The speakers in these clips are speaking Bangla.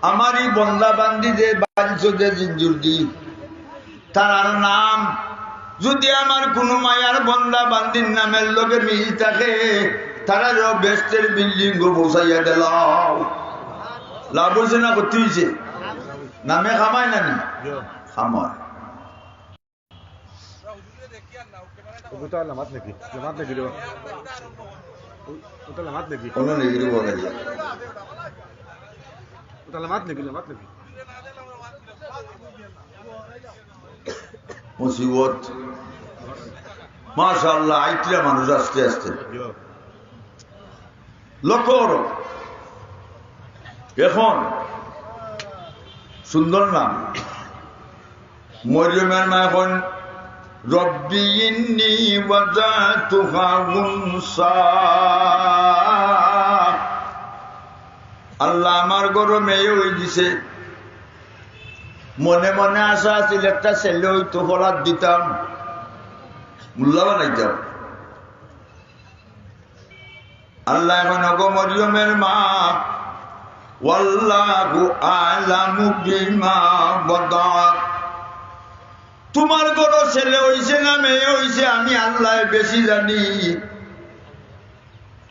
আমারই বন্দা বান্দি যে বাঁধছো যে জিঞ্জুর দি তার নাম যদি আমার কোনো মায়ার বন্দা বান্দির নামের লোকে মিল থাকে তারাও বেস্টের বিল্ডিং বসাইয়া দিল লাভ হয়েছে না করতে হয়েছে নামে খামায় না নি খামায় মুসিবত মাশাআল্লাহ আইটিরা মানুষ আস্তে আস্তে লক্ষ্য করো এখন সুন্দর নাম মরিয়মের মা এখন রব্বি ইন্নী ওয়াজাতুহা উনসা আল্লাহ আমার গরো মেয়ে হয়ে দিছে মনে মনে আশা আছিল একটা ছেলে হইতো ফলাদ দিতাম মূল্যা বানাইতাম আল্লাহ এখন গো মরিয়মের মা ওয়াল্লাহু আ'লামু বিমা ওয়াদাত তোমার গরো ছেলে হইছে না মেয়ে হইছে আমি আল্লাহ বেশি জানি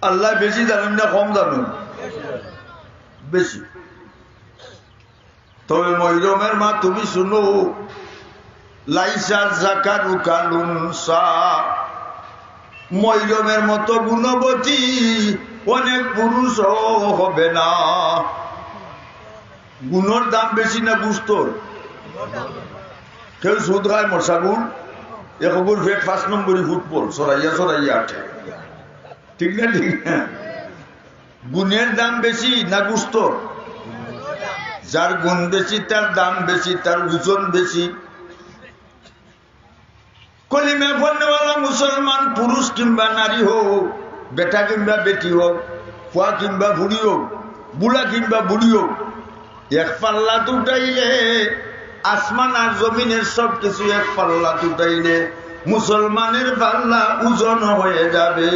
আল্লাহ বেশি জানেন না কম জানুন বেশি তবে মরিয়মের মা তুমি শুনো লাইসা যাকারু কালুনসা মরিয়মের মতো গুণবতী অনেক পুরুষও হবে না গুণর দাম বেশি না গুস্তর কেউ সুদ খায় মশাগুন একগুর ফেট 5 নম্বরই ফুটবল সরাইয়া সরাইয়া আঠে ঠিক না ঠিক না গুণের দাম বেশি না গুস্তর যার গুণ বেশি তার দাম বেশি তার ওজন বেশি কলিমা পড়নেওয়ালা মুসলমান পুরুষ কিংবা নারী হোক বেটা কিংবা বেটি হোক ফুয়া কিংবা বুড়ি হোক বুড়া কিংবা বুড়ি হোক এক পাল্লা উঠাইলে আসমান আর জমিনের সব কিছু এক পাল্লা উঠাইলে মুসলমানের পাল্লা ওজন হয়ে যাবে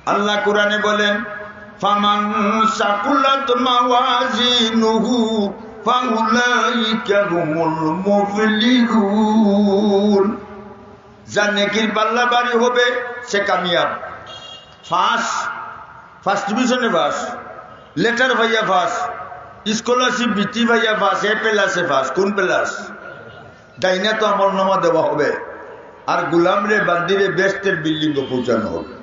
আল্লাহ কোরআনে বলেন ফামান সাকুলাত মাওয়াজিনুহু ফাউলাইকা হুমুল মুফলিহুন যার নেকির পাল্লা ভারী হবে সে কামিয়াব ফার্স্ট ডিভিশনে পাস লেটার ভাইয়া পাস স্কলারশিপ বৃত্তি ভাইয়া পাস এ প্লাসে পাস কোন প্লাস ডাইনা তো আমল নামা দেওয়া হবে আর গুলাম রে বান্দিরে বেস্টের বিল্ডিং পৌঁছানো হবে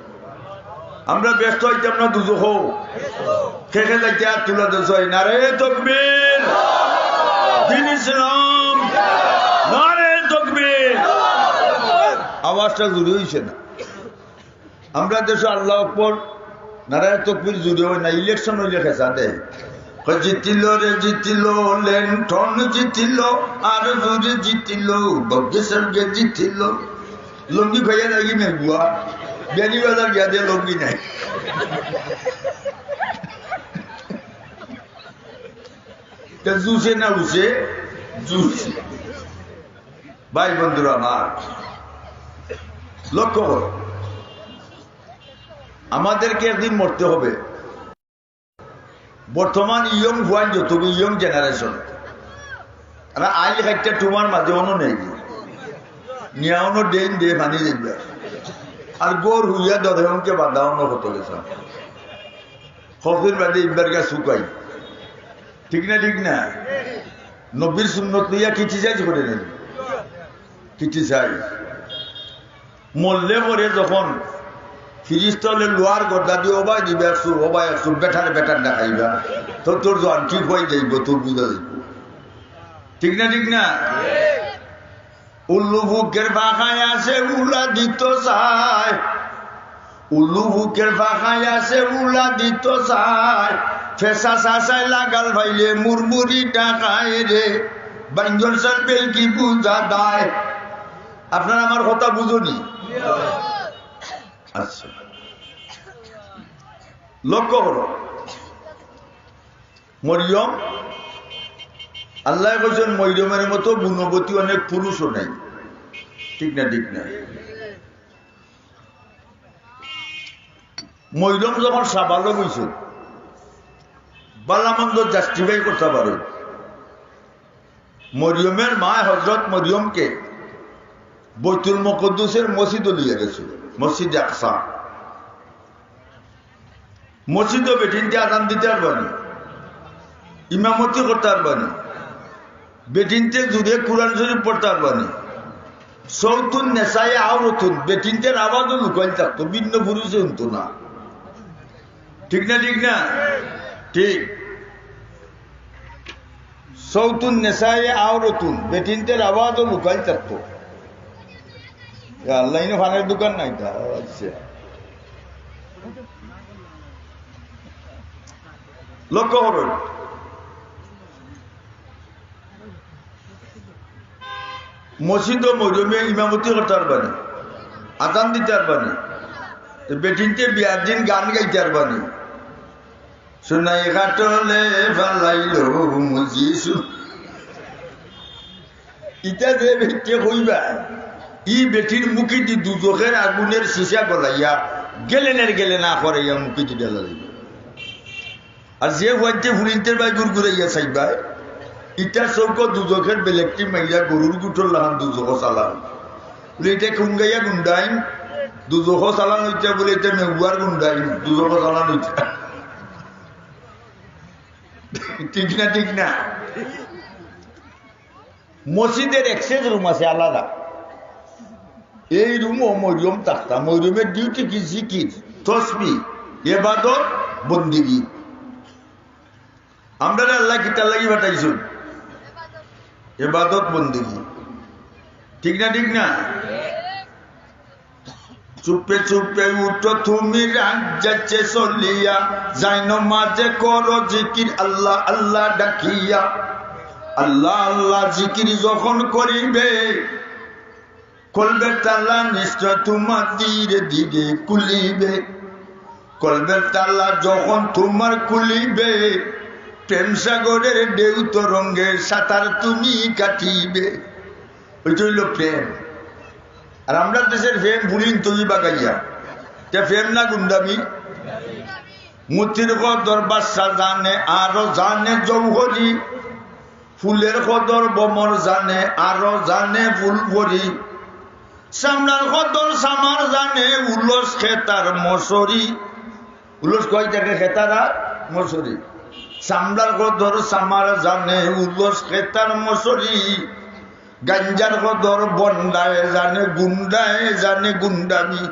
আমরা ব্যস্ত হইতাম না দুজো হো খেখে যাইতে আর তুলা দোষ হয় নারে তাকবীর দ্বীন ইসলাম নারে তাকবীর আওয়াজটা জুড়ে হইছে না আমরা দেশে আল্লাহ আকবার নারে তাকবীর জুড়ে হয় না ইলেকশন হইলে খেসা দেয় জিতিল রে জিতিল লেন্টন জিতিল আর জুড়ে জিতিল বগ্গেশ্বরকে জিতিল লঙ্গি খাইয়া লাগি মেঘুয়া বেনি বাজার গিয়া দিয়ে লঙ্গি নাই জুসে না উসে জুস ভাই বন্ধুরা আমার লক্ষ্য করো আমাদেরকে একদিন মরতে হবে বর্তমান ইয়ং ভুয়ান যত ইয়ং জেনারেশন আইল একটা তোমার মাঝে অনো নেই নিয়ানো ডেন ডে মানি দেখবে আর গোর হুইয়া দরকে বাঁধানো হতো গেছে হফির বাদে ইবার গা শুকাই ঠিক না নবীর সুন্নত লইয়া কিটি চাই করে নেন কিটি চাই মরলে পরে যখন ফিরিস্তলে লোয়ার গড্ডা দিয়ে ওবাই দিবে একশো বেটার দেখাইবা তো তোর জন ঠিক হয়ে যাইব তোর বুঝা যাইব ঠিক না উল্লু বুকের পাখায় আছে উলা দিত চায় উল্লু বুকের পাখায় আছে উলা দিত চায় ফেসা চাচাই লাগাল ভাইলে মুরমুরি টাকায় রে বাঞ্জন সার বেল কি বুঝা দায় আপনারা আমার কথা বুঝুনি আচ্ছা লক্ষ্য করো মরিয়ম আল্লাহ বলছেন মরিয়মের মতো গুণবতী অনেক পুরুষও নাই ঠিক না মরিয়ম যখন সাবালক হয়েছে বালামন্দ জাস্টিফাই করতে পারে। মরিয়মের মা হযরত মরিয়মকে বাইতুল মুকদ্দাসের মসজিদে নিয়ে গেছিল, মসজিদে আকসা। মসজিদে বেটিনতে আযান দিতে পারবানি, ইমামতি করতে পারবানি, বেটিনতে জুড়ে কুরআন শরীফ পড়তে পারবানি। সৌতুন নেশায় আওরতুন, বেটিনতের আওয়াজও লুকাই থাকতো, ভিন্ন পুরুষে শুনতো না। ঠিক না? ঠিক না? ঠিক। সৌতুন নেশায় আওরতুন, বেটিনতের আওয়াজও লুকাই থাকতো। আল্লাহ ফানের দোকান নাই তা। আচ্ছা, লক্ষ্য করুন, মসজিদ মরিয়মে ইমামতি করতে পারবানি, আযান দিতে পারবানি, বেটিনতে বিয়ার দিন গান গাইতে পারবানি। সোনাই ঘাটলে ফালাইল মুজিসু, ইটা যে বেটে কইবা ই বেটির মুখি দি দুজখের আগুনের সিসা গলাইয়া গেলেনের গেলে না করাইয়া মুখি দি ঢেলা দিল। আর যে হইতে ফুরিনতের বাই গুড় ঘুরাইয়া চাইবা ইটা চৌক দুজখের বেলেগটি মাইয়া গরুর গুঠর লাহান দুজখ চালান বলে এটা কুঙ্গাইয়া গুন্ডাইন, দুজখ চালান হইতা বলে এটা মেগুয়ার গুন্ডাইন, দুজখ চালান হইতা। ঠিক না? ঠিক না? মসজিদের এক্সেস রুম আছে আলাদা, এই রুমও মরিয়ম থাকতাম। মরিয়মের ডিউটি কি? জিকির, তসবিহ, ইবাদত, বন্দেগী। আমরা আল্লাহ কিতার লাগি পাঠাইছুন ইবাদত বন্দেগী। ঠিক না? ঠিক না? চুপে চুপে উঠো তুমি রাজ্যে চলিয়া, যাইন মাঝে করো জিকির আল্লাহ আল্লাহ ডাকিয়া। আল্লাহ আল্লাহ জিকির যখন করিবে কলবের তালা নিশ্চয় তোমার ধীরে ধীরে খুলিবে। কলবের তালা যখন তোমার খুলিবে, প্রেম সাগরের ঢেউ তরঙ্গের সাঁতার তুমি কাটিবে। ওইটা হইল প্রেম। আর আমরা দেশের প্রেম বুড়িন তৈরি বাগাইয়া, প্রেম না গুন্ডামি। মুতির কদর বাদশা জানে, আরো জানে জৌহরি। ফুলের কদর বমর জানে, আরো জানে ফুলভরি। সামনার কদর সামার জানে, উলস খেতার মশরি। উলস কয় থাকে? খেতারা মশরি। সামলার কদর সামার জানে, উলস খেতার মশরি। গাঞ্জার কদর বন্ডায় জানে, গুন্ডায় জানে গুন্ডামি।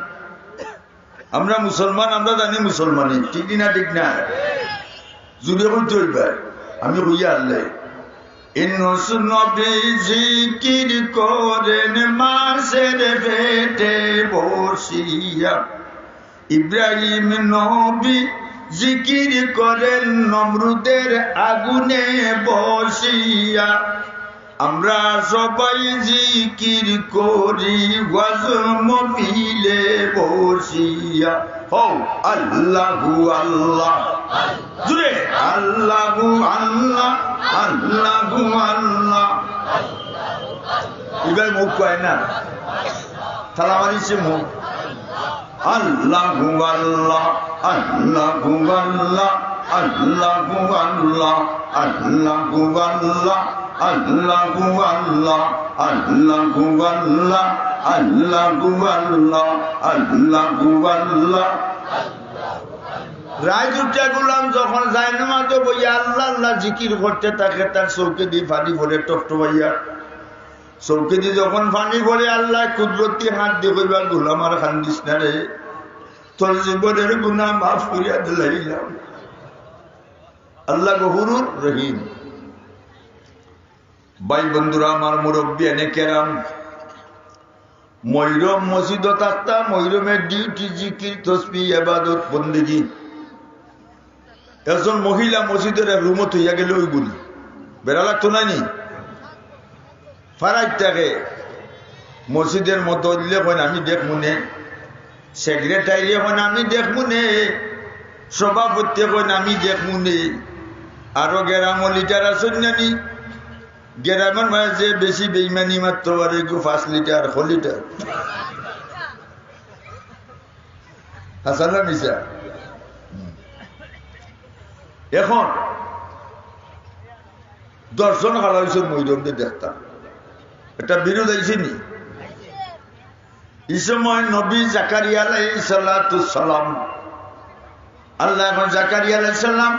আমরা মুসলমান, আমরা জানি মুসলমানি। ঠিক না? ঠিক না? জুড়ে বলতে হইবে। আমি হইয়া আল্লাহ ইনুস নবী জিকির করেন মাসের পেটে বসিয়া। ইব্রাহিম নবী জিকির করেন নমরুদের আগুনে বসিয়া। আমরা সবাই জিকির করি ওয়াজম পিলে বসিয়া। হো আল্লাহু আল্লাহ, জুড়ে আল্লাহু আল্লাহ, আল্লাহু আল্লাহ। এবার মুখ কয় না, থালা মারিছে মুখ। আল্লাহু আল্লাহ, আল্লাহু আল্লাহ, আল্লাহু আল্লাহ, আল্লাহু আল্লাহ, আল্লাহু আল্লাহ, আল্লাহু আল্লাহ, আল্লাহু আল্লাহ, আল্লাহু আল্লাহ। রায় উঠা গুলাম যখন যায় না মাঝে বইয়া আল্লাহ আল্লাহ জিকির করতে থাকে, তার চৌকে দিয়ে পানি ভরে টকটবাইয়া। চৌকে দিয়ে যখন পানি ভরে আল্লাহ কুদরতি হাত দিয়ে কইবা গুলাম আর খান্দিস না রে, তোর জীবনের গুনাহ মাফ করিয়া দিলাম। আল্লাহ গফুরুর রহিম। ভাই বন্ধুরা আমার, মুরব্বী এনে কেরাম, ময়ূরম মসজিদ থাকতা। ময়ূরমের ডিউটি জিকির, তসবিহ, ইবাদত, বন্দেগী। একজন মহিলা মসজিদের রুমত হইয়া গেলে ওই বলি বেড়া লাগতো নাইনি ফারাইটাকে মসজিদের মতো দিলে হয় আমি দেখ মনে, সেক্রেটারি হয় আমি দেখ মনে, সভাপতি হয় আমি দেখ মনে। আরো গ্রাম লিটার আসুন নানি, গ্রামের মাঝে বেশি বেইমানি মাত্র পারে 5 লিটার 6 লিটার। হাসান মিশা এখন দর্শন খাওয়া হয়েছে মরিয়মকে দেখতাম একটা বিরোধ আইছে নি এই সময় নবী জাকারিয়া আলাইহিস সালাম আল্লাহ এখন জাকারিয়া আলাইহিস সালাম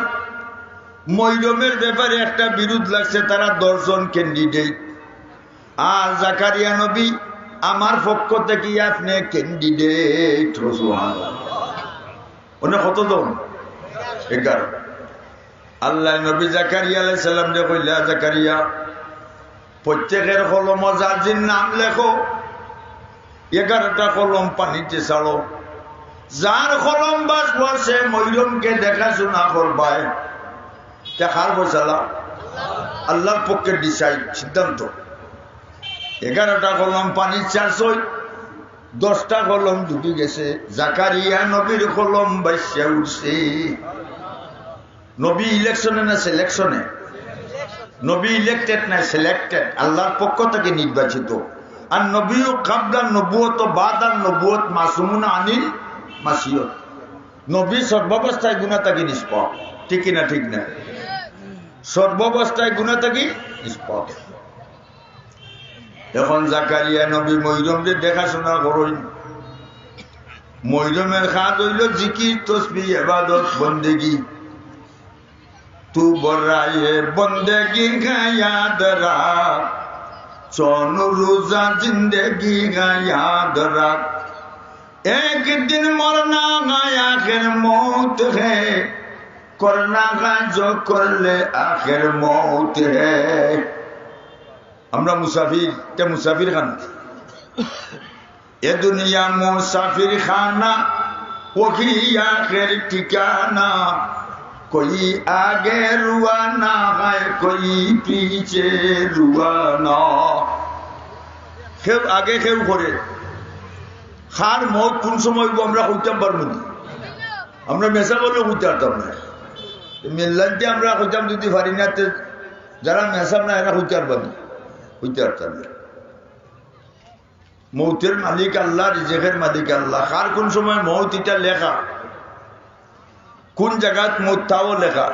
মরিয়মের ব্যাপারে একটা বিরোধ লাগছে তারা 10 জন ক্যান্ডিডেট আর জাকারিয়া নবী আমার পক্ষ থেকে আপনি ক্যান্ডিডেট সুবহানাল্লাহ ওনে কতজন 11 আল্লাহ নবী জাকারিয়া আলাইহিস সালাম যে কইলা জাকারিয়া প্রত্যেকের কলম যার নাম লেখো 11টা কলম পানিতে ছাড়ো যার কলম বাস বসে মরিয়মকে দেখাশোনা করবায় দেখার বসালা আল্লাহর পক্ষে ডিসাইড সিদ্ধান্ত 11টা কলম পানির চাষ হই 10টা কলম ডুবে গেছে জাকারিয়া নবীর কলম বাইসা উঠছে নবী ইলেকশনে না সিলেকশনে নবী ইলেক্টেড না সিলেক্টেড আল্লাহর পক্ষ থেকে নির্বাচিত আর নবীও কাবলা নবুয়ত বাদান নবুয়ত মাসুমুন আনিল মাসিয়ত নবী সর্বাবস্থায় গুনাহ থেকে নিষ্পাপ ঠিক না ঠিক না সর্বাবস্থায় গুনাহ থেকে নিষ্পাপ এখন জাকারিয়া নবী মরিয়মকে দেখাশোনা করেন মরিয়মের কাজ হইল জিকির তসবিহ ইবাদত বন্দেগী तू बराए बंदगी का याद रख चौन रोजा जिंदगी का याद रख एक दिन मरना का आखिर मौत है करना का जो कर ले आखिर मौत है हमरा मुसाफिर क्या मुसाफिर खाना ये दुनिया मुसाफिर खाना वही आखिर ठिकाना कोई आगे रुआना है कोई पीछे रुआना केउ आगे केउ करे खार मौत কোন সময় আমরা হইতাম পারবো না আমরা মেসা বলে হইতে পারতাম না মিল্লাতে আমরা হইতাম যদি পারি না যারা মেসা না এরা হইতে পারবে না হইতে পারতাম না মৌতের মালিক আল্লাহ রিজিকের মালিক আল্লাহ খার কোন সময় মৌত এটা লেখা কোন জায়গাত মত তাও লেখা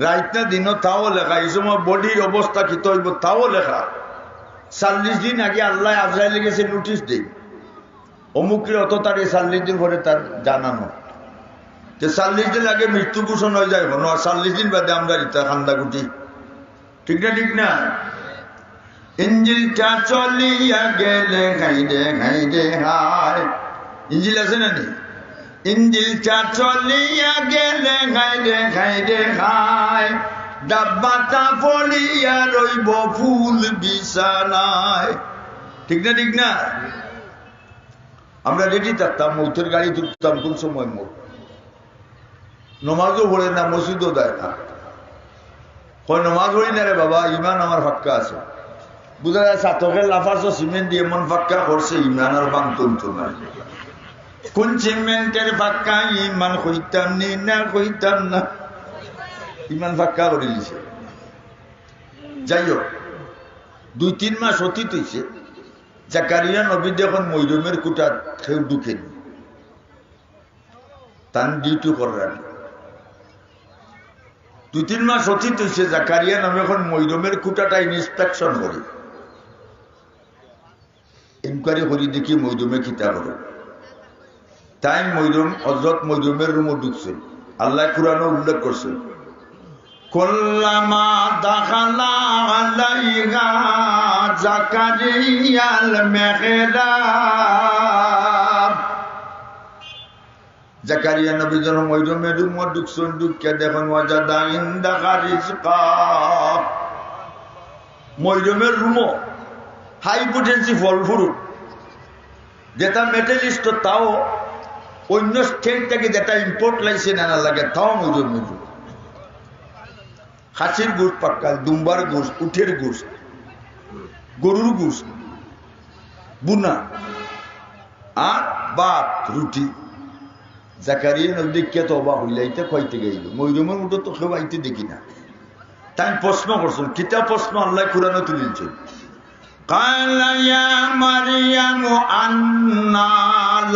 রাত না দিন তাও লেখা এই সময় বডির অবস্থা কি তৈব তাও লেখা 40 দিন আগে আল্লাহ আজরাইল গেছে নোটিশ দেই অমুকের অত তারিখ 40 দিন পরে তার জানানো যে 40 দিন আগে মৃত্যু ঘোষণা হয়ে যায় না 40 দিন বাদে আমরা ইতা খান্দা গুটি ঠিক না ইঞ্জিলটা চলিয়া গেলে খাইদে হায় ইঞ্জিল আছে না নি ইঞ্জিলটা চলিয়া গেলে খাইদে খায় ডাব্বাটা পড়িয়া রইব ফুল বিছানায় ঠিক না আমরা রেডি থাকতাম মৌতের গাড়ি তুলতাম কোন সময় মৌত নমাজও পড়ে না মসজিদও দেয় না কয় নমাজ পড়ি না রে বাবা ইমান আমার ফাক্কা আছে বুঝা যায় সাতকের লাফাস সিমেন্ট দিয়ে এমন ফাক্কা করছে ইমান আর বাং তুলতো না কোন সিমেন্টের ফাক্কা ইমান কইতাম না ইমান ফাক্কা করে দিছে যাই হোক 2-3 মাস অতীত হয়েছে জাকারিয়া নবী যখন মরিয়মের কুটা কেউ ঢুকেন তার ডিউটি করেন 2-3 মাস অতীত হয়েছে জাকারিয়া নবী এখন মরিয়মের কুটাটা ইন্সপেকশন করে ইনকোয়ারি করি দেখি মরিয়মে কিতা করে তাই মরিয়ম হযরত মরিয়মের রুমে ঢুকছেন আল্লাহ কুরআনে উল্লেখ করছেন কুল্লামা দাখালা আলাইহা জাকারিয়াল মিহরাব জাকারিয়া নবী যখন মরিয়মের রুমে ঢুকছেন ঢুকে দেখেন ওয়াজাদা ইনদাহা রিজকা মরিয়মের রুমে হাই পোটেন্সি ফল ফ্রুট যেটা মেটেলিস্ট তাও অন্য স্টেট থেকে যেটা ইম্পোর্ট লাইসেন্স আনা লাগে তাও মরিয়মের রুমে খাসির গোশ পাক্কা দুম্বার গোশ উঠের গোশ গরুর গোশ বুনা আর ভাত রুটি জাকারিয়া নবী কে তো অবাক হইলাইতে কইতে গেল মরিয়মের মতো তো কেউ আইতে দেখি না তাই প্রশ্ন করছেন কিতা প্রশ্ন আল্লাহ কুরআনে তুলিছেন قال يا مريم أنى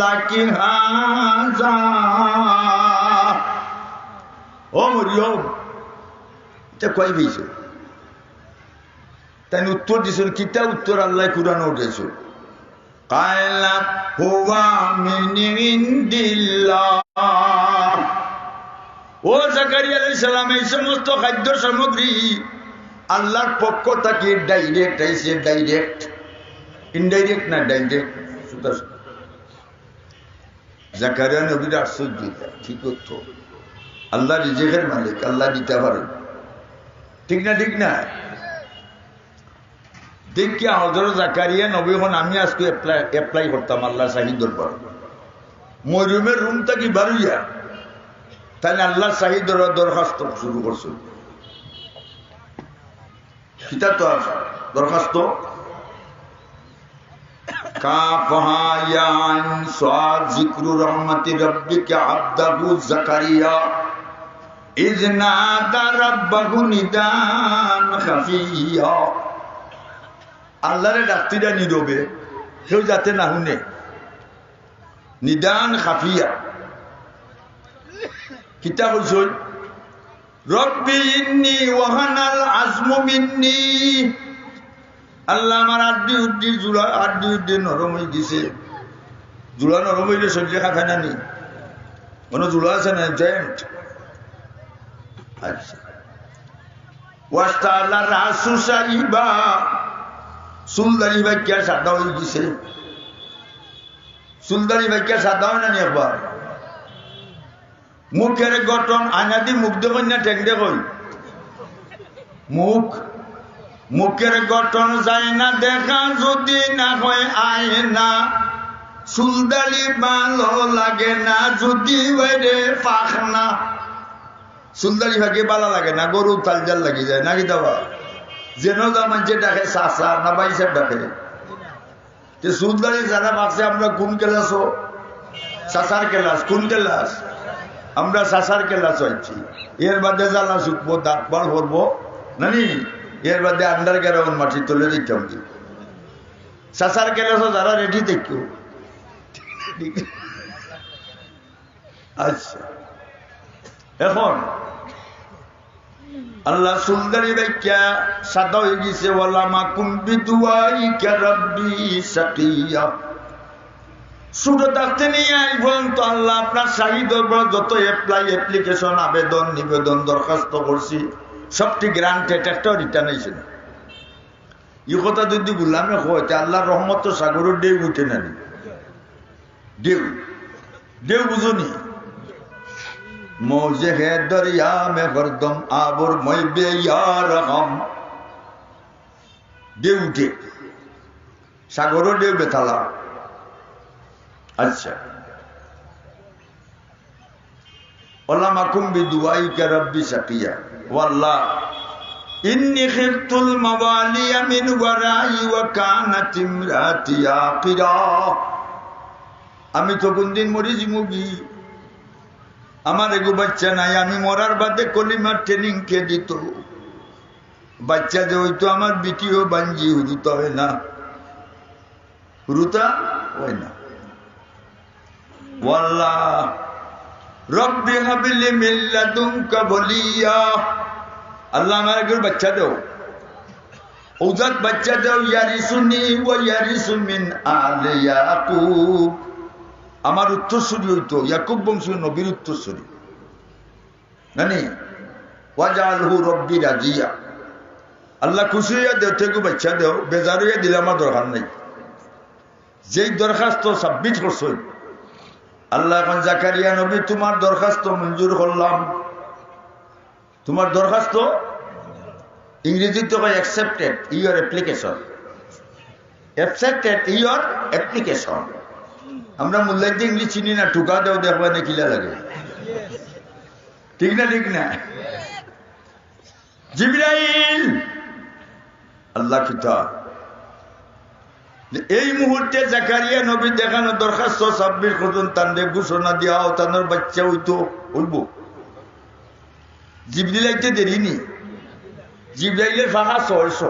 لك هذا ও মরিয়ম এটা কই হইছে তাই উত্তর দিছিল কিতা উত্তর আল্লাহ কুরআনে উঠেছে কায়লা হুয়া মিন ইনদিল্লাহ। ও জাকারিয়া আলাইহিস সালাম এই সমস্ত খাদ্য সামগ্রী আল্লাহর পক্ষ থেকে ডাইরেক্ট আইছে, ডাইরেক্ট, ইনডাইরেক্ট না ডাইরেক্ট। জাকারিয়া নবীর আশ্চর্য, ঠিক তো, আল্লাহ রিজিকের মালিক, আল্লাহ দিতে পারেন, ঠিক না? ঠিক না? দেখিয়া হযরত জাকারিয়া নবী হন আমি আজকে অ্যাপ্লাই করতাম আল্লাহ শাহীদ দরবার মরিয়মের রুম থেকে বাড়িয়া, তাহলে আল্লাহ শাহীদ দরখাস্ত শুরু করছিল। কিতা তো দরখাস্ত কাফহা ইয়া আইন সাদ যিকরু রাহমাতি রাব্বিকা আবদাহু জাকারিয়া ইয নাদা রাব্বাহু নিদান খাফিয়া। আল্লাহরে ডাকতিরা নীরবে, কেউ যাতে না শুনে, নিদান খাফিয়া। কিতা কইছই রব্বি ইন্নী ওয়াহানাল আজমু মিন্নি। আল্লাহ আমার আড্ডি উড্ডি জুলা আড্ডি উড্ডি নরম হয়ে গেছে। জুলা নরম হইলে সবজি খাবে না নি? কোনো জুলা আছে না? জয়েন্ট। আচ্ছা ওয়াস্তা আল্লাহ রাসু সাইবা, সুলদারি বাক্যা সাদা হয়ে গেছে। সুলদারি বাক্যা সাদা হয় না নি? একবার মুখের গঠন আনাদি মুখ দেখুন না ঠেক দেখুন, মুখ মুখের গঠন যায় না দেখা যদি না হয় আয় না, সুলদারি ভালো লাগে না যদি বাইরে পাখ না। সুলদারি ভাগে ভালো লাগে না, গরু তালজাল লাগি যায় নাকি দাবা? যেন মানুষে ডাকে চাষা না বাইসা ডাকে। সুলদারি যারা পাকছে আমরা কোন ক্লাস? চাষার ক্লাস। কোন ক্লাস? আমরা চাষার ক্লাস হয়েছি। এর বাদে জ্বালা শুকবো, দাঁত বার করবো নানি, এর বাদে আন্ডার গ্রাউন্ড মাটি তুলে দিতাম। চাষার ক্লাসও যারা রেডি দেখো। আচ্ছা এখন আল্লাহ সুলদারি ব্যাখ্যা সাদা হয়ে গেছে। ওয়ালামা কুম্বি দুআইকা রাব্বি শাকিয়া। শুধু থাকতে নিয়ে আই পর্যন্ত আল্লাহ আপনার শাহীদ যত অ্যাপ্লিকেশন আবেদন নিবেদন দরখাস্ত করছি সবটি গ্রান্টেড, একটা রিটার্ন হয়েছে না। এই কথা যদি গুলামে হইতে আল্লাহর রহমত তো সাগরের ঢেউ উঠে না, ঢেউ ঢেউ বুঝুনি? মৌজে হে দরিয়া মে হরদম আবর মই বেয়ার হম। ঢেউ উঠে, সাগরও ঢেউ বেথালা। আচ্ছা ওয়ালামা কুম্বি দুআইকা রাব্বি শাকিয়া ওয়াল্লাহ ইন্নী খিফতুল মাওয়ালিয়া মিন ওয়ারাই ওয়া কানাত ইমরাতি আকিরা। আমি তো কোনদিন মরি জিমুগি, আমার এগো বাচ্চা নাই। আমি মরার বাদে কলিমার ট্রেনিং কে দিত? বাচ্চা যে হইতো আমার বিটিও বাঞ্জি, হুরুতা হয় না, হুরুতা হয় না। ওয়াল্লাহ রব্বি হাবলি মিন লাদুনকা ওয়ালিয়া। আল্লাহ আমার একজন বাচ্চা দাও, ওজাত বাচ্চা দাও, ইয়ারিসুনি ওয়া ইয়ারিসু মিন আলি ইয়াকুব। আমার উত্তরসূরি হইতো, ইয়াকুব বংশ নবীর উত্তরসূরি জানি। ওয়াজআলহু রব্বি রাজিয়া। আল্লাহ খুশি হইয়া দেও, থেকে বাচ্চা দেও, বেজার হইয়া দিলে আমার দরকার নেই। যেই দরখাস্ত সাবমিট করছো আল্লাহ এখন জাকারিয়া নবী তোমার দরখাস্ত মঞ্জুর করলাম। তোমার দরখাস্ত ইংরেজিতে কয় accepted your application. Accepted your application. আমরা মূল্যায়িত ইংলিশ চিনি না, টুকা দেও দেখবা না কিলা লাগে, ঠিক না? ঠিক না? জিবরাইল আল্লাহ কিতাব এই মুহূর্তে জাকারিয়া নবী দেখানো দরখাস্ত 26 করুন তান্ডে ঘোষণা দিয়া তানোর বাচ্চা হইতো হইব। জিবরিল আইতে দেরি নি। জিবরাইলের ফাঁকা 600,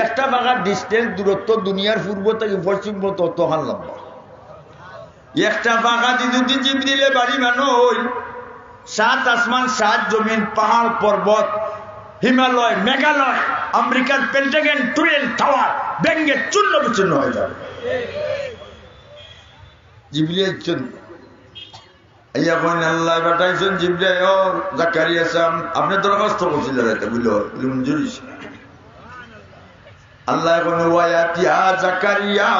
একটা ফাঁকার ডিস্টেন্স দূরত্ব দুনিয়ার পূর্ব থেকে পশ্চিম তত হান লম্বা। একটা ফাঁকা যদি জিবরিলে বাড়ি মানো হই 7 আসমান 7 জমিন পাহাড় পর্বত হিমালয় মেঘালয় আমেরিকার পেন্টাগন টুয়েল টাওয়ার ভেঙে চূর্ণ বিচূর্ণ হয়ে যাবে। জিবরিল আল্লাহ পাঠাইছেন জিবরিল, ও জাকারিয়া সাহেব আপনি দরখাস্ত করছিলেন এটা বুঝলো মঞ্জুর আল্লাহ এখন ওয়ায়াতিয়া জাকারিয়া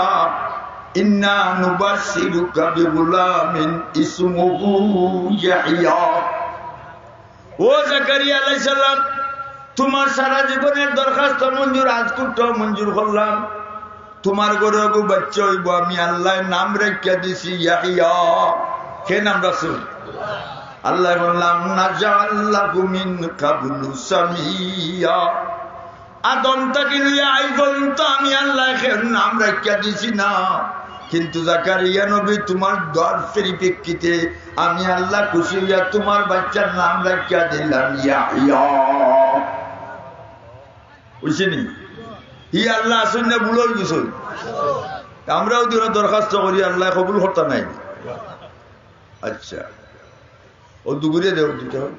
ইন্না নুবাশশিরুকা বিগুলামিন ইসমুহু ইয়াহইয়া। ও জাকারিয়া আলাইহিস সালাম তোমার সারা জীবনের দরখাস্ত মঞ্জুর আজ করতে মঞ্জুর করলাম। তোমার ঘরে গো বাচ্চা হইব, আমি আল্লাহ নাম রেখে দিছি ইয়াহইয়া। কে নাম রাখছো? আল্লাহ বললাম নাজাল্লাহু মিন কাবলু সামিয়া। আদম তাকে আই পর্যন্ত আমি আল্লাহ নাম রেখে দিছি না, কিন্তু জাকারিয়া নবী তোমার দর পরিপ্রেক্ষিতে আমি আল্লাহ খুশি হইয়া তোমার বাচ্চার নাম রেখে দিলাম ইয়াহইয়া। বুঝছেনি? ই আল্লাহ আসুন না ভুল হয়ে গেছে। আমরাও দিন দরখাস্ত করি, আল্লাহ কবুল করতে নাই। আচ্ছা ও দুগুরে দেব দিতে হবে।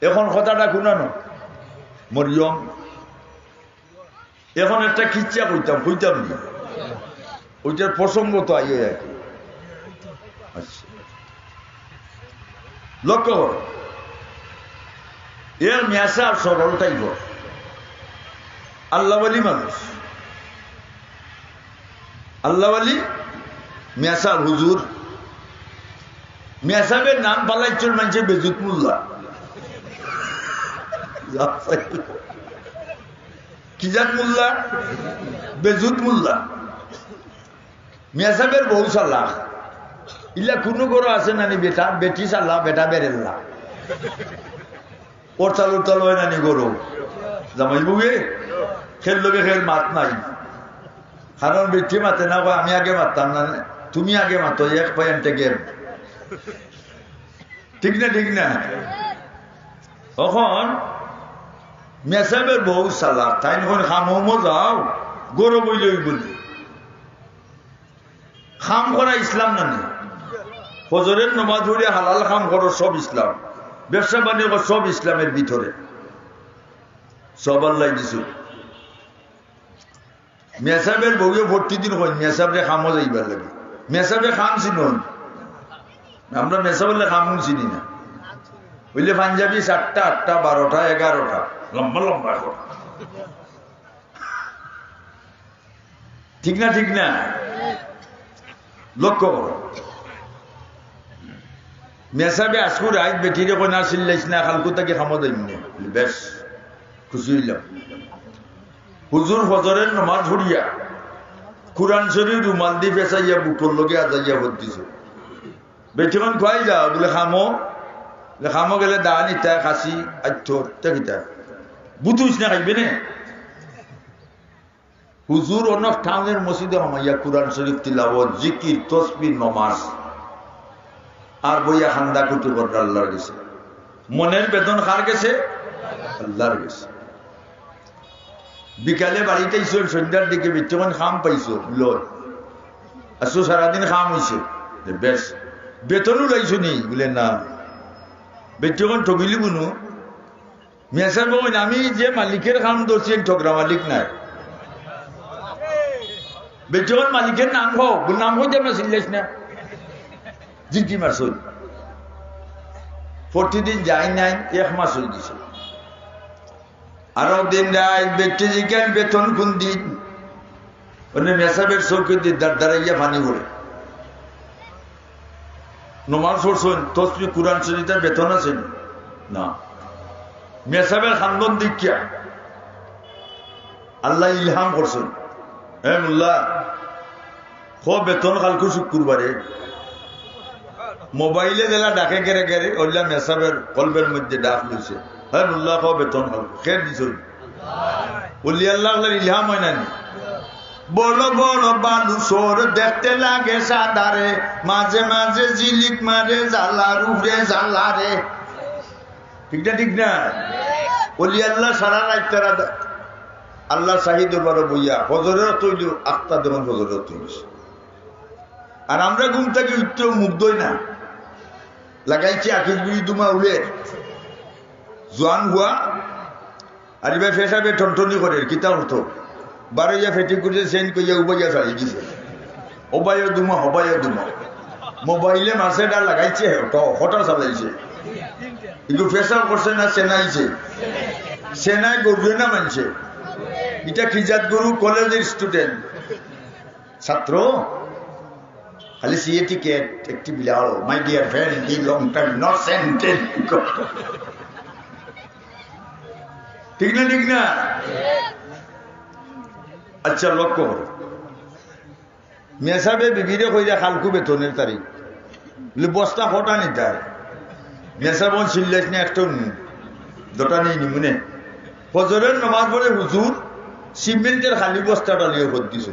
এখন কথাটা শুনানো মরিয়ম, এখন একটা খিচ্ছা কইতাম না, ওইটার প্রসঙ্গ তো আইয়ে আর কি। আচ্ছা লক্ষ্য কর, এর মেয়াসা সরলটাই গো আল্লাহওয়ালি মানুষ, আল্লাহওয়ালি মেয়াসার হুজুর। মেয়াসাবের নাম পালাইছিল মানছে বেজুত মোল্লা। কি জাত মোল্লা? বেজুত মোল্লা। মেয়াসাবের বহু সাল্লাহ ইলা কোনো গরো আছে নানি বেটা বেটি সাল্লাহ বেটা বেরেল্লা ওর চালু চালু হয় নানি গরু জামাই বুগে খেল লোকে খেল মাত নাই, কারণ বেটি মাতে না, আমি আগে মারতাম না, তুমি আগে মাতো এক পয়েন্টে গেম। ঠিক না? ঠিক না? তখন মেসাবের বহু সালা তাই যখন খামো যাও গরু বইলে বলি খাম করা ইসলাম না নেই। ফজরের নমাজ পড়ে হালাল খাম করো সব ইসলাম, ব্যবসা বাণিজ্য সব ইসলামের ভিতরে, সব আল্লাহ দিছু। মেসাবের বউয়ে ভর্তি দিন হয় মেসাবরে খামো যাইবার লাগে। মেসাবে খাম চিনুন, আমরা মেসা বললে খামুন চিনি না। বুঝলে পাঞ্জাবি 7টা 8টা 12টা 11টা লম্বা লম্বা করে, ঠিক না? ঠিক না? লক্ষ্য করো, মেসাবে আসকুর আইত বেটিরে কই না চিল্লাইছ না খালকু তাকে খামো যাইব, বেশ খুশি হইলাম। হুজুর ফজরের নমাজ পড়িয়া কুরআন শরীফ রুমাল দিয়ে পেঁচাইয়া বুকর লগে আজাইয়া ভর্তিছ। বেটিখন খুয়াই যাও বলে খামো, খামো গেলে দান ইটা খাসি আঠোর কিতা বুঝুস না খাইবে নে। হুজুর অনেক টাউনের মসজিদে হামাইয়া কুরআন শরীফ তিলাওয়াত জিকির তসবিহ নমাজ আর বইয়া খান্দা কুটি করে আল্লাহর গেছে। মনের বেতন কার গেছে? আল্লাহর গেছে। বিকালে বাড়িতে আইসো, সন্ধ্যার দিকে বেতন খাম পাইছো লয় আসো, সারাদিন খাম হয়েছে, বেশ বেতনও লাইছো নি বলে না, বেতন ঠগিলি বুনু মেসার বলেন আমি যে মালিকের খাম ধরছি ঠগরা মালিক নাই। বেতন মালিকের নাম হোক নাম হইতে আমরা চিল্লাইস না, জিকি মাস হই প্রতিদিন যাই নাই, 1 মাস হয়ে গেছে। আরো দিন যায় ব্যক্তি জিজ্ঞান বেতন কোন দিন, মেসাবের চৌকি দিয়ে দাঁড়াইয়া পানি পড়ে নমাজ পড়ছেন তসবি কুরআন শরীফের বেতন আছেন না। মেসাবের খান্দন দীক্ষা আল্লাহ ইলহাম করছেন, হে মোল্লা খো বেতন কালকু শুক্রবারে মোবাইলে দিলা ডাকে গেড়ে গেড়ে ওইলা মেসাবের কলবের মধ্যে ডাক লইছে, হ্যাঁ মোল্লা খো বেতন খের দিছ বলি আল্লাহ ইলহাম হয় না। বড় বড় বালুচর দেখতে লাগে সাদারে, মাঝে মাঝে জিলিক মারে জ্বালার উপরে জ্বালারে, ঠিক না? ঠিক না? বলি আল্লাহ সারা রাত তারা আল্লাহ শাহিদ বড় বইয়া হজরের তৈরি আত্মা দেবেন, হজরের তৈরি। আর আমরা ঘুম থেকে উঠতেও মুগ্ধই না, লাগাইছি আখির বিড়ি দুমা উলে জোয়ান হুয়া আর এবার ফেসাবে টনটনি করে কিতা হতো বারোইয়া ফেটি করে সেন কইয়া উবাইয়া চালিয়ে দিছে ওবাইয়া দুমা হবাইয়া দুমা মোবাইলে মাছেটা লাগাইছে হটা চালাইছে কিন্তু ফেসাব করছে না সেনাইছে সেনাই গরুয়ে না মানছে এটা খিজাত গুরু কলেজের স্টুডেন্ট ছাত্র খালি সিএ টিকেট একটি বিলাও my dear friend the long time not sentence ঠিক না ঠিক না আচ্ছা লক্ষ্য করো মেসাবে বিবিরে কইরা খালকু বেতনের তারিখ বস্তা ফটা নিতার মেসাবন চিল্লাইছ না একটা দটা নেই নিমুনে ফজরের নামাজ পড়ে হুজুর সিমেন্টের খালি বস্তাটা নিয়ে ভোট দিছ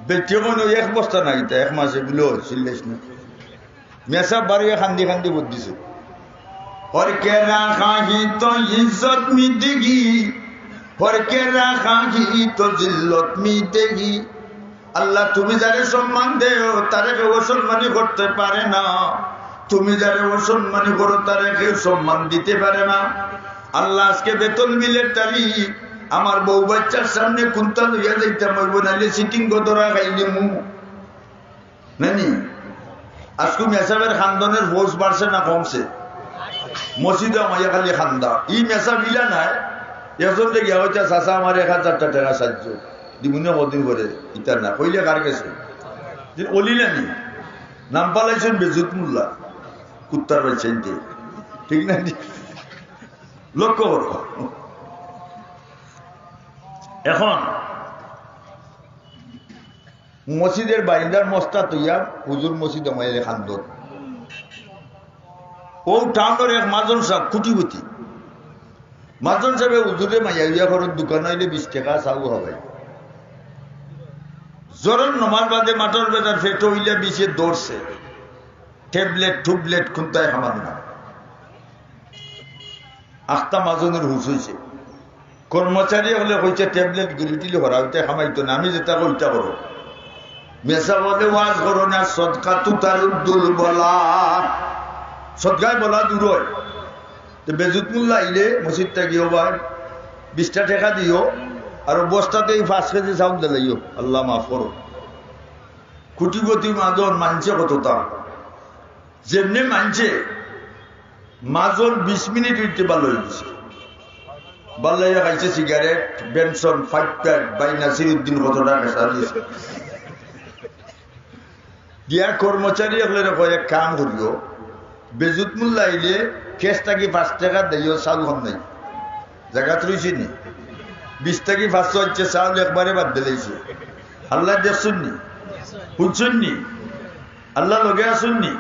বেটিয়ন এক বস্তা নাই তা এক মাসে গুলো চিল্লাইছ না মেসাব বাড়িয়ে খান্দি খান্দি ভোট দিছে और के रखा ही तो इज्जत मिटेगी और के रखा ही तो जिल्लत मिटेगी আল্লাহ তুমি যারে সম্মান দেও তারে কেউ অসম্মানী করতে পারে না তুমি যারে অসম্মানী করো তারে কেউ সম্মান দিতে পারে না আল্লাহ আজকে বেতন মিলের তারিখ আমার বউ বাচ্চার সামনে কুন্তা লইয়া যাইতাম হইব নাইলে সিটিং গদরা খাইলে মু নানি আজকে মেসাবের খানদনের ফোর্স বাড়ছে না কমছে মসজিদে মাইয়া খালি খান্দা ই মেসা মিলা নাই একজন গিয়া হইতা চাষা আমার 1000 টাকা সাহায্য দিবুনে কদিন করে ইটা না কইলে কার গেছে অলিলানি নাম পালাইছেন বেজুত মোল্লা কুত্তার বাচ্চেন ঠিক না লক্ষ্য করো এখন মসজিদের বাইন্দার মস্তা তৈয়া হুজুর মসজিদ মাইলে খান্দর ও টাউনের এক মাজন সাহেব কুটিপতি মাজন সাহেব হুজুরে মাইয়া ইয়া ঘরের দোকান হইলে 20 টাকা চাউ হবে জরন নমাজ বাদে মাটর বেজার ফেটো হইলে বিষে দৌড়ছে ট্যাবলেট টুবলেট খুন্তায় খামান না আখতা মাজনের হুশ হয়েছে কর্মচারী হলে কইছে ট্যাবলেট গুলিটিলে ভরা হইতে খামাইতো না আমি যেটা কইটা করো মেসা বলে ওয়াজ করো না সদকা তুতারুদ্দুল বলা সদকায় বলা দূর হয় তো বেজুত মোল্লা আইলে মসজিদটা গিয়েও বা 20 টাকা দিও আর বস্তাতেই 5 কেজি চাউল দিলাইও আল্লাহ মাফ করো কুটিপতি মাজন মানছে কতটা যেমনি মানছে মাজন 20 মিনিট উঠতে ভালো হয়ে গেছে বাল্লাইয়া খাইছে cigarette Benson 5 pack by Nasiruddin কত টাকা সারিয়েছে দিয়া কর্মচারী হলে কয়েক কাম করিও বেজুত মোল্লা আইলে কেস থাকি 5 টাকা দিও চাউল হন নাই জায়গা রয়েছে নি 20 থেকে 500 হচ্ছে চাউল একবারে বাদ দিলেছে আল্লাহ দেখছুননি শুনছুননি আল্লাহ লগে আসুননি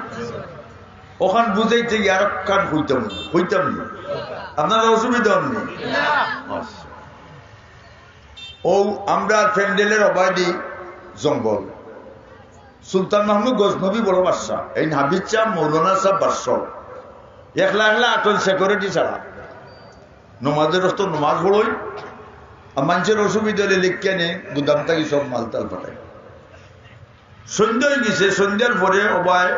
ওখান বুঝাইতে গিয়ে আর কান হইতাম নি আপনারা অসুবিধা হননি ও আমরা প্যান্ডেলের অবাধি জঙ্গল সুলতান মাহমুদ গজনবী বড় বাদশা এই হাবিজ শাহ মৌলানা সাহেব বাদশা একলা একলা আটল সিকিউরিটি ছাড়া নমাজের রস্ত নমাজ পড়ই আর মানুষের অসুবিধা হলে লিখকে নে গুদাম থাকি সব মালতাল পাঠায় সন্ধ্যা হয়ে গেছে সন্ধ্যার পরে অবায়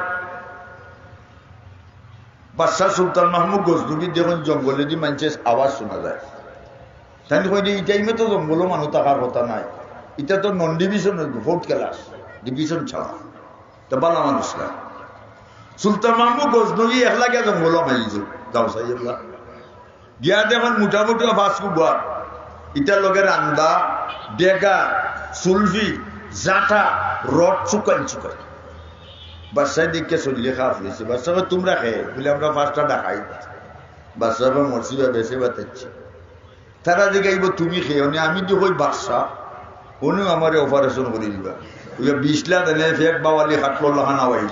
বাদশাহ সুলতান মাহমুদ গজনবী যখন জঙ্গলে দিয়ে মানুষের আওয়াজ শোনা যায় তাই কইলে এই টাইমে তো জঙ্গলও মানুষ থাকার কথা নাই এটা তো নন ডিভিশন 4th ক্লাস ডিভিশন ছাড়া তো বালা মানুষ না সুলতান মাহমুদ গজনবী একলা গিয়া জঙ্গলও মাইছে যাও সাই একলা গিয়া দেখুন মোটামুটি আওয়াজ কুবা ইটার লগে রান্দা ডেগা সুলফি জাটা রড চুকান চুকান বাদশাহ দিকে চলিয়ে খাওয়া ফেলেছে বাদশাহ তোমরা খেয়ে বলে আমরা 5টা ডাকাই বাদশাহ মরসিবা বেছে বাতাচ্ছি তারা যে গাইব তুমি খেয়ে আমি তো কই বাদশাহ উনিও আমার অপারেশন করে দিবা 20 লাখ এনে ফেক বাওয়ালি খাটলো লাহানা বাইল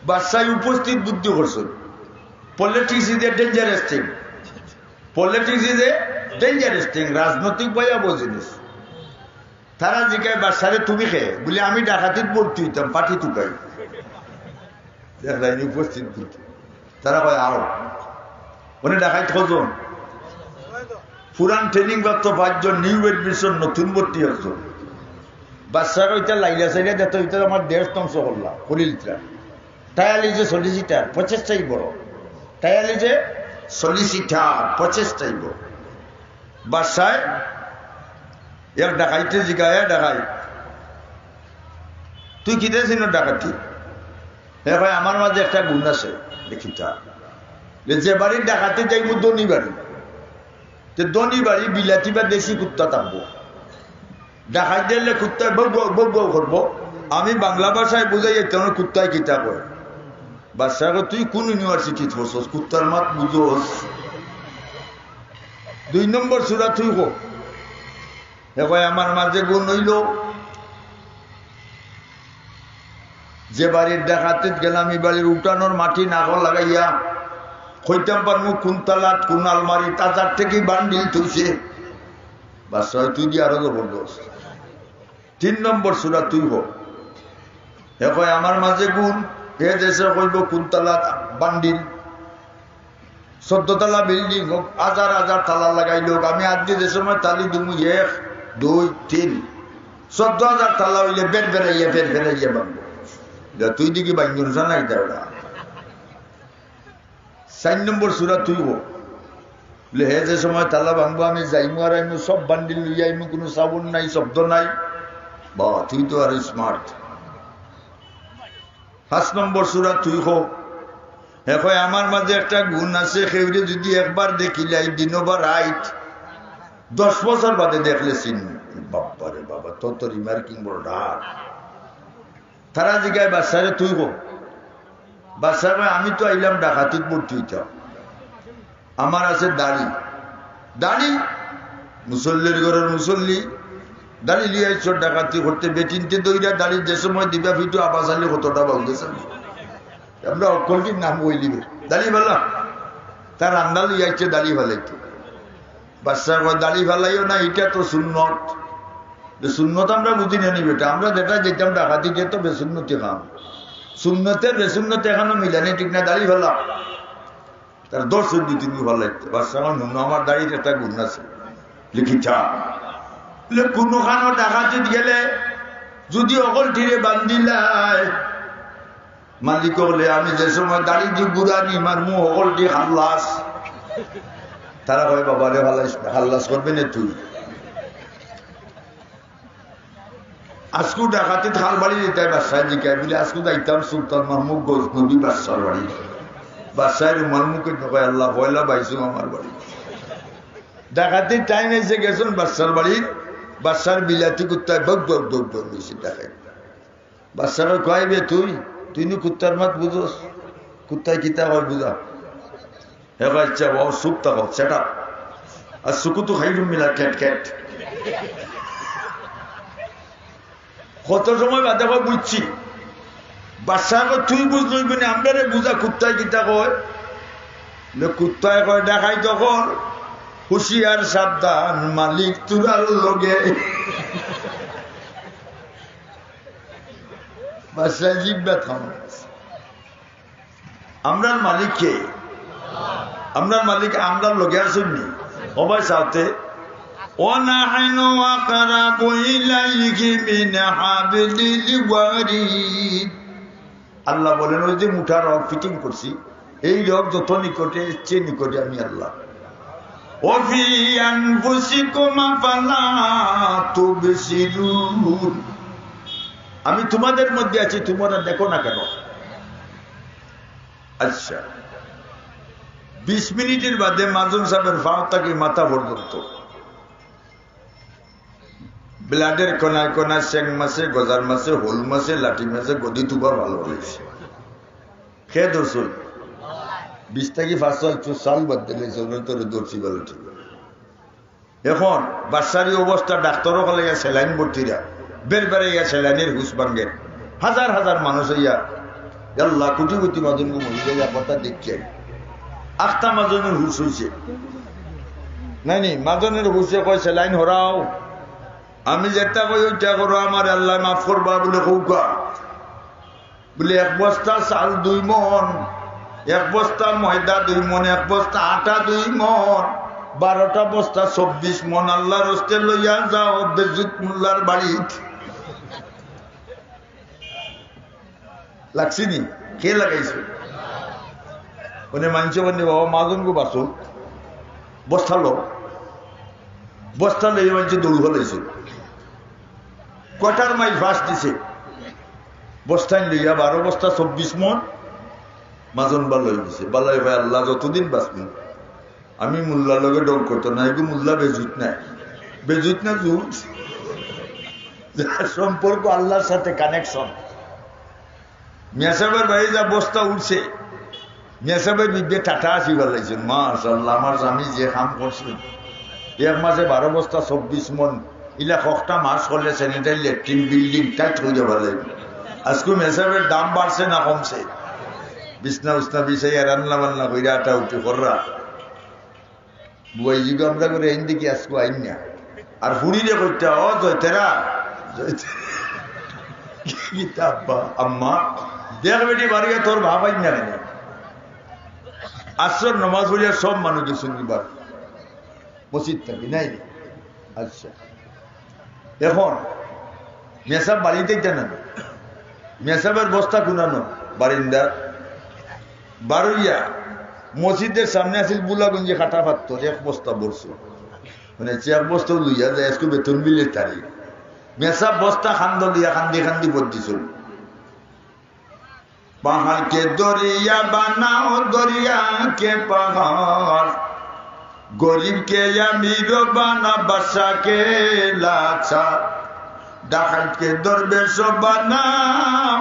বাদশাহ উপস্থিত বুদ্ধি করছেন politics is a dangerous thing politics is a dangerous thing রাজনৈতিক ভয়াবহ জিনিস তারা জিজ্ঞাসা বাদশারে তুমি খেয়ে বলে আমি ডাকাতিত ভর্তি হইতাম পাঠি টুকাই দেখলাম উপস্থিত বুদ্ধি তারা কয় আও ওনে ডাকাইত কজন পুরান ট্রেনিং প্রাপ্ত 5 জন নিউ এডমিশন নতুন ভর্তি হচ্ছে বাদশার ওইটা লাইলা সাইলা দেখতে হইতে আমার 1.5 শতাংশ করলাম করিলটা টায়াল ইজ এ সলিসিটার 50টাই বড় তাইলে যে সলিসিটার প্রচেষ্টাইব বাসায় এক ডাকাইতে জিগায় ডাকাই তুই কিতে ছিল ডাকাতি ভাই আমার মাঝে একটা গুণ আছে দেখিটা যে বাড়ির ডাকাতে যাইব দনি বাড়ি দনি বাড়ি বিলাতি বা দেশি কুত্তা থাকবো ডাকাই দিলে কুত্তায় বউ করবো আমি বাংলা ভাষায় বুঝাই তেমন কুত্তায় কিতা কয় বাচ্চা তুই কোন ইউনিভার্সিটি পড়ছস কুত্তার মাত বুঝোস 2 নম্বর সূরা তুই কো ভাই আমার মাঝে গুণ হইল যে বাড়ির ডাকাতে গেলাম এই বাড়ির উঠানোর মাটি নাগল লাগাইয়া কইতাম পারমু কোন তালাত কোন আলমারি তাজার থেকে বান্ডিল তুইছে বাচ্চা তুই দিয়ে আরো জবরদস্ত 3 নম্বর সূরা তুই কো ভাই আমার মাঝে গুণ এ দেশে কইব কোন তালাত বান্ডিল 14 তলা বিল্ডিং হোক হাজার হাজার তালা লাগাইল আমি আজকে যে সময় তালি দিমু 1 2 3 14,000 তালা হইলে বের বেড়াইয়া বানবো তুই দিকে বাঙ্গুন নাই দেওয়া 4 নম্বর সূরা তুই বলে হে যে সময় তালা ভাঙবো আমি যাইমু আর আইমু সব বান্ডিল লইয়া আইমু কোনো সাবুন নাই শব্দ নাই বা তুই তো আর স্মার্ট 5 নম্বর সূরা তুই হো এখন আমার মাঝে একটা গুণ আছে সেউরে যদি একবার দেখিলাই দিনও বা রাইট 10 বছর বাদে দেখলে চিন বাবারে বাবা তোর রিমার্কিং বড় ডাক তারা জিগায় বাচ্চারে তুই গো বাচ্চা আমি তো আইলাম ডাকাতিত ভর্তি হইতাম আমার আছে দাড়ি মুসল্লির ঘরের মুসল্লি দাড়ি লিয়ে আইছ ডাকাতি করতে বেচিনতে দইরা দাড়ি যে সময় দিবা ফিটু আবাস আলি কতটা বাউদেছে আমরা অকলটির নাম বই দিবে দাড়ি ভালা তার আন্ডা লিয়ে আইছে দাড়ি ভালাইতো বাচ্চা দাড়ি ভালাইও না এটা তো সুন্নত সুন্নত আমরা বুঝি না বেটা আমরা যেটা যেতাম ডাকাতি যেত বেসুন্নতি খাম সুন্নতের বেসুন্নতি এখনো মিলানি ঠিক না দাড়ি ভালা তার 10 2 3 ভালো লাগতো বাচ্চা আমার দাড়ির একটা গুণ আছে লিখিছা কোনখানো ডাকাতি গেলে যদি অকল ঠিরে বান্ধিলাই মালিক হলে আমি যে সময় দাড়ি দি বুড়ানি মারমু অকল দি খাল্লাস তারা কয় বাবারে খাল্লাস করবে না তুই আজকু ডাকাতি খাল বাড়ি যেতাই বাসায় জিকায় বলে আজকু যাইতাম সুলতান মাহমুদ গজনবী বাদশার বাড়ি বাসায় রুমার মুখে ঢোকায় আল্লাহ পয়লা পাইছো আমার বাড়ি ডাকাতির টাইম এসে গেছেন বাদশার বাড়ি বাদশার বিলাতি কুত্তায় দৌড় বেশি দেখায় বাদশার কয়বে তুই নি কুত্তার মাত বুঝোস কুত্তায় কিতা হয় বুঝা হে বাচ্চা বাবা সুখ থাকো সেটা আর সুকু তো খাই মিলা ক্যাট কত সময় বাদে কয় বুঝছি বাচ্চা তুই বুঝলইবি না আমরা বুঝা কুত্তায় কিতা কয় কুত্তায় কয় দেখাই তখন হুশিয়ার সাবধান মালিক তুরার লগে বাসায় জিব্বা থাম আমরার মালিক কে আমরার মালিক আমরার লগে আসুননি সবাই সাথে وَنَحْنُ أَقْرَبُ إِلَيْهِ مِنْ حَبْلِ الْوَرِيدِ আল্লাহ বলেন ওই যে মুঠা রগ ফিটিং করছি এই রগ যত নিকটে চেয়ে নিকটে আমি আল্লাহ وَفِي أَنفُسِكُمْ أَفَلَا تُبْصِرُونَ আমি তোমাদের মধ্যে আছি তোমরা দেখো না কেন আচ্ছা 20 মিনিটের বাদে মাজন সাহেবের পা থেকে মাথা পর্যন্ত ব্লাডের কোনায় কোনায় চেং মাছে গজার মাছে হোল মাছে লাঠি মাছে গদি তুবা ভালো হয়েছে খেয়ে ধরছই 20 থেকে 5 সাল বাদ দিলে তোর দর্শি ভালো ঠিক এখন বাচ্চারি অবস্থা ডাক্তারও হলে স্যালাইন ভর্তিরা বেড়ে গিয়া স্যালাইনের হুশ ভাঙ্গে হাজার হাজার মানুষ হইয়া আল্লাহ কোটি কোটি মাজন মহিলা কথা দেখছে 8টা মাজনের হুশ হয়েছে নাইনি মাজনের হুশে কয় স্যালাইন হরাও আমি যেটা কই ওইটা করো আমার আল্লাহ মাফ করবা বলে কৌকা বলে 1 বস্তা চাল 2 মন 1 বস্তা ময়দা 2 মন 1 বস্তা আটা 2 মন 12টা বস্তা 24 মন আল্লাহর হস্তে লইয়া যাও বেজুত মোল্লার বাড়ি লাগছিনি কে লাগাইছে মানে মানছে বন্ধে বাবা মাজন গো বাসো বস্তা লো বস্তা লইয়ে মানছে দৌড় হলাইছে কটার মাইল ফাঁস দিছে বস্তায় লইয়া 12 বস্তা 24 মন মাজন বালাই দিছে বালাই ভাই আল্লাহ যতদিন বাঁচবো আমি মোল্লার লগে ডর করতো না এগুলো মোল্লা বেজুত না জুট সম্পর্ক আল্লাহর সাথে কানেকশন মিয়া সাহেবের বাড়ি যা বস্তা উঠছে মিয়া সাহেবের বিদ্যে টাটা আসি বলাইছেন মাশাআল্লাহ আমার স্বামী যে কাম করছে এক মাসে 12 বস্তা 24 মন ইলা কটা মাস করলে স্যানিটারি ল্যাট্রিন বিল্ডিং টাইট হয়ে যাবে লাগবে আজকে মিয়া সাহেবের দাম বাড়ছে না কমছে বিছনা উছনা বিছাইয়া রান্না বান্না কইরা আটা উঠে কররা বুয়াই যুগ আমরা করে আইন দেখি আজকে আইন না আর ফুড়িলে করতে ও জয়তেরা আম্মা দেখ বেটি বাড়িয়ে তোর ভাবাই না আসর নমাজ পড়িয়া সব মানুষ গেছেন এবার মসজিদ থাকি নাই আচ্ছা এখন মেসাব বাড়িতে জানান মেসাবের বস্তা কুনানো বারিন্দার বারুইয়া মসজিদের সামনে আসিল বুলাগঞ্জে কাটা পাত্র এক বস্তা বলছো মানে এক বস্তা লইয়া যায় আজকে বেতন বিলের তারিখ মেসাব বস্তা খান্দ লিয়া খান্দি বদিছিল पहाड़ के दरिया बनाओ दरिया के पहाड़ गरीब के अमीर बना बसा के लाचा डाकट के दरवेश बनाओ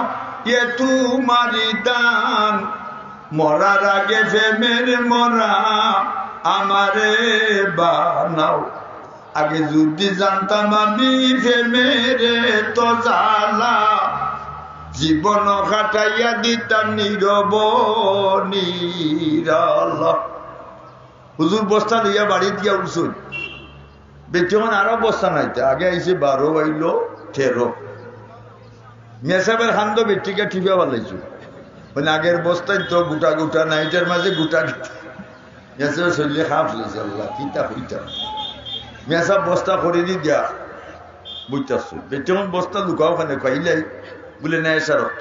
ये तुम्हारी दान मरार आगे फेमेर मरा আমারে বানাও আগে যদি জানতাম আমি ফেমেরে তো জ্বালা জীবন কাটাইয়া দিতাম নীরব নিরালা হুজুর বস্তা লইয়া বাড়ি দিয়া উঠছুন বেতন আরো বস্তা নাইতে আগে আইসে 12 বাইল 13 মেসাবের খান্দ বেটিকে টিপা বালাইছো মানে আগের বস্তায় তো গোটা গোটা নাইটের মাঝে গোটা মেসাবের শরীরে খাপ লইছে আল্লাহ কিতা হইতা মেসাব বস্তা করে দি দিয়া বুঝতেছ বেতন বস্তা লুকাও খানে খাইলাই বলে না এসার অর্থ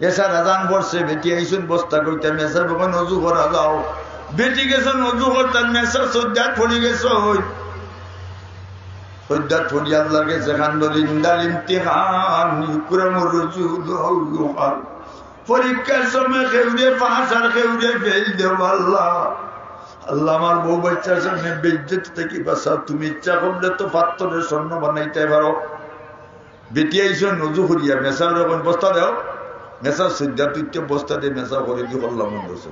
এসার আজান বসছে বেটি আইসুন বস্তা করতে মেসার যখন অজু করা যাও বেটি গেছেন অজু করতেন মেসার সজ্জাত পড়ি গেছ সজ্জাত পড়ি আল্লাহ গেছে খান্দিন্দার ইমতিহান ইকরামুর রুজুল হাল পরীক্ষার সময় কেউরে পাস আর কেউরে ফেল দেব আল্লাহ আল্লাহ আমার বউ বাচ্চার সামনে বেজ্জত থেকে বাসা তুমি ইচ্ছা করলে তো পাত্তরের স্বর্ণ বানাইতে পারো বেটি আইসো নজু করিয়া মেসা যখন বস্তা দেও মেসা সজ্জা তুইতে বস্তা দিয়ে মেসা করে দিয়ে করলাম ধরছে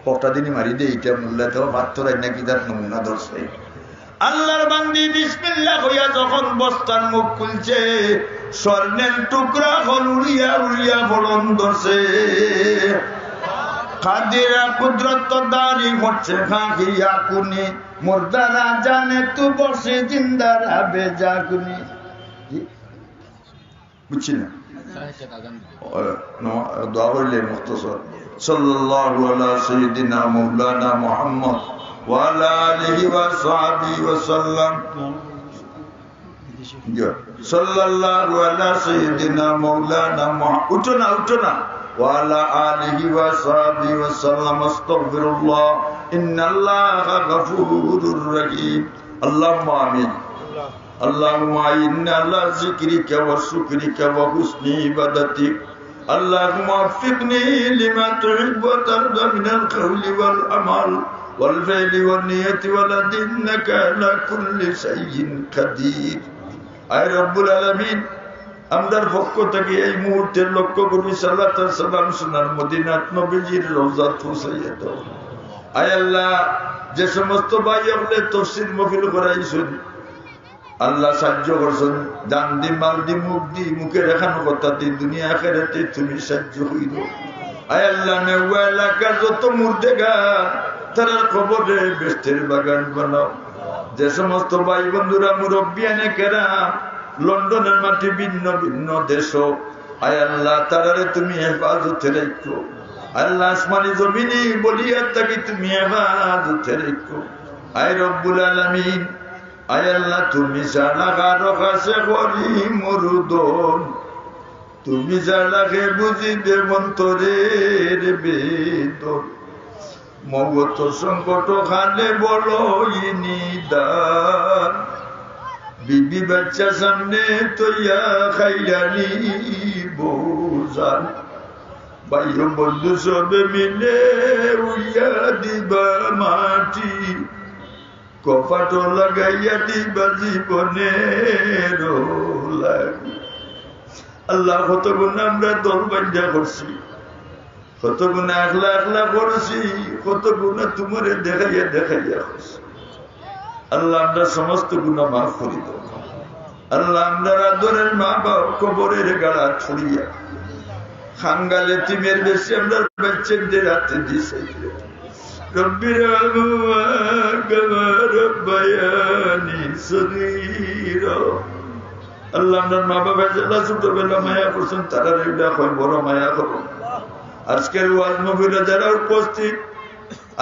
কটা দিনই মারি দিয়ে এইটা মূল্যা দেওয়া পাত্তরাই নাকি তার নমুনা ধরছে আল্লাহর বান্দি বিসমিল্লাহ হইয়া যখন বস্তার মুখ খুলছে স্বর্ণের টুকরা হল উড়িয়া উড়িয়া ফলন ধরছে খাদিরা কুদরত দারি করছে খাঁকিয়া কুনি মুর্দারা জানে তু বসে জিন্দারা বেজা কুনি বুঝছি না দোয়া করলে মুখতসর সাল্লাল্লাহু আলা সাইয়্যিদিনা মাওলানা মুহাম্মদ ওয়া আলা আলিহি ওয়া সাহবিহি ওয়া সাল্লাম সাল্লাল্লাহু আলা সাইয়্যিদিনা মাওলানা মুহাম্মদ উঠো না ওয়া আলা আলিহি ওয়া সাহবিহি ওয়া সাল্লাম আস্তাগফিরুল্লাহ ইন্নাল্লাহা গফুরুর রহিম আল্লাহুম্মা আমিন اللهم إنا على ذكرك وشكرك وحسن عبادتك اللهم وفقني لما تحب وترضى من القول والعمل والفعل والنية والعزم إنك على كل شيء قدير أي رب العالمين আমরার পক্ষ থেকে এই মুহূর্তের লক্ষ্য করি সাল্লাল্লাহু আলাইহি সাল্লাম সোনার মদিনাত নবীজির রওজা পৌঁছাইয়া দাও আয় আল্লাহ যে সমস্ত ভাই আপনি তাফসীর মাহফিল করাইছেন আল্লাহ সাহায্য করছেন জান দি মাল দি মুখ দি মুখে দেখানো কথা দি দুনিয়া আখিরাতে তুমি সাহায্য হইল আয় আল্লাহ নেওয়া এলাকার যত মুর্দেগা তার কবরে বেহেশতের বাগান বানাও যে সমস্ত ভাই বন্ধুরা মুরব্বিয়ানে কেরাম লন্ডনের মাটি ভিন্ন ভিন্ন দেশ আয় আল্লাহ তারারে তুমি হেফাজতে রাখো আল্লাহ আসমানি জমিনে বলিয়া থাকি তুমি হেফাজতে রাখো আয় রব্বুল আলামিন আয় আল্লাহ তুমি জানা কারো কাছে করি মরুদন তুমি জানাকে বুঝিবে মন্তরের বেদন মগত সংকট খালে বলো নিদান বিবি বাচ্চা সামনে তৈয়া খাইলানি বোঝান ভাইও বন্ধু সবে মিলে উইয়া দিবা মাটি কপাট লাগাইয়া দিবা জীবনের লাগি আল্লাহ কত গুণ আমরা দল বাঞ্জা করছি কত গুণা একলা একলা করছি কত গুণা তোমার দেখাইয়া দেখাইয়া করছি আল্লাহ আমরা সমস্ত গুণা মাফ করি দাও আল্লাহ আমরা আদরের মা বাপ কবরের গাড়া ছড়িয়া খাঙ্গালে তিমের বেশি আমরা বাচ্চাদের হাতে দিছে রব্বির রব্বায়ানি সগীরা আল্লাহ আমরা মা বাবা যারা ছোটবেলা মায়া করছেন তারা রেডা হয় বড় মায়া করো আজকের ওয়াজ মহিলা যারা উপস্থিত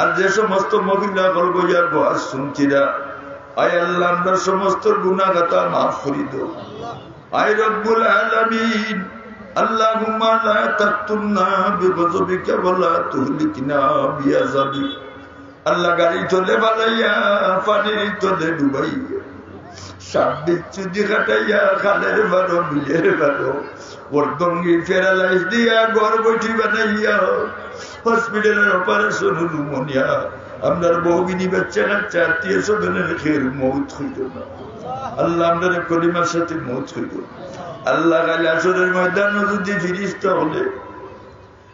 আর যে সমস্ত মহিলা গল্পয়ার ওয়াজ শুনছিরা আয় আল্লাহ আমরা সমস্ত গুনাহগাতা মাফ করে দাও আয় রব্বুল আলামিন আল্লাহুম্মা লা তাকতুলনা বিগযবিকা ওয়া লা তুহলিকনা বিআযাবিক আল্লাহ গাড়ি চলে বালাইয়া পানি চলে ডুবাইয়া সাব্বিত চুদি কাটাইয়া খালের বারো বিলের বারো ওরদঙ্গি ফেরালাইজ দিয়া ঘর বৈঠি বানাইয়া হসপিটালের অপারেশন লুমোনিয়া আপনার বহুগিনী বাচ্চা কাচ্চা আত্মীয় স্বজনের খের মৌত হইল না আল্লাহ আপনার কলিমার সাথে মৌত হইল আল্লাহ কাল আসরের ময়দান যদি ফিরিস্তা হলে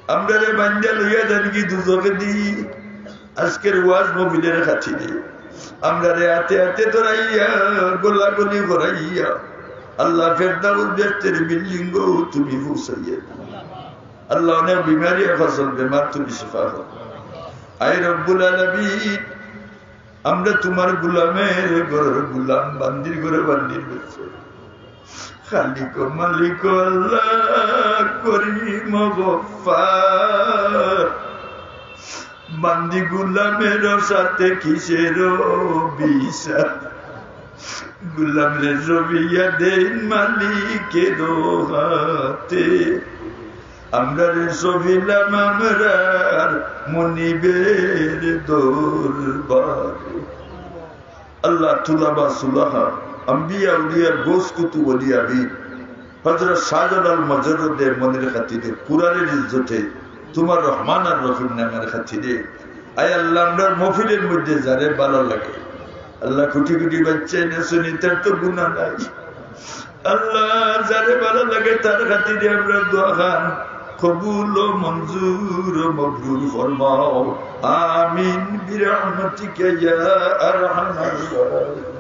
আপনার বাঞ্জা লইয়া দেন কি দুজকে দিই আজকের ওয়াজ মহিলের কাছে দিয়ে আমরা হাতে হাতে ধরাইয়া গোলাগুলি করাইয়া আল্লাহ ফেরদাউল ব্যক্তির বিল্ডিং তুমি পৌঁছাইয়া আল্লাহ অনেক বিমারি ফসল বেমার তুমি শিফা করো আয় রব্বুল আলামিন আমরা তোমার গুলামের ঘরের গুলাম বান্দির ঘরে বান্দির বেঁচে খালিক মালিক আল্লাহ করিম গফফার বান্দি গুলামের সাথে কিসের বিচার গুলামের রবিয়া দেন মালিকের হাতে আমরা সবিলাম আমরার মনিবের দরবারে আল্লাহ তুলাবা সুলাহা আম্বিয়া উলিয়ার গোস কুতু বলিয়া বীর হযরত শাহজালাল মজরুদের মনের খাতিরে কুরআনের ইজ্জতে তোমার রহমান আর রহিম নামের খাতিরে আয় আল্লাহ আমরা মহফিলের মধ্যে যারে ভালো লাগে আল্লাহ কোটি কোটি বাচ্চা এনে শুনি তার তো গুনাহ নাই আল্লাহ যারে ভালো লাগে তার খাতিরে আমরা দোয়া খান কবুল ও মঞ্জুর ও মকবুল ফরমাও আমিন বিরহমাতিকা ইয়া আরহামার রাহিমিন।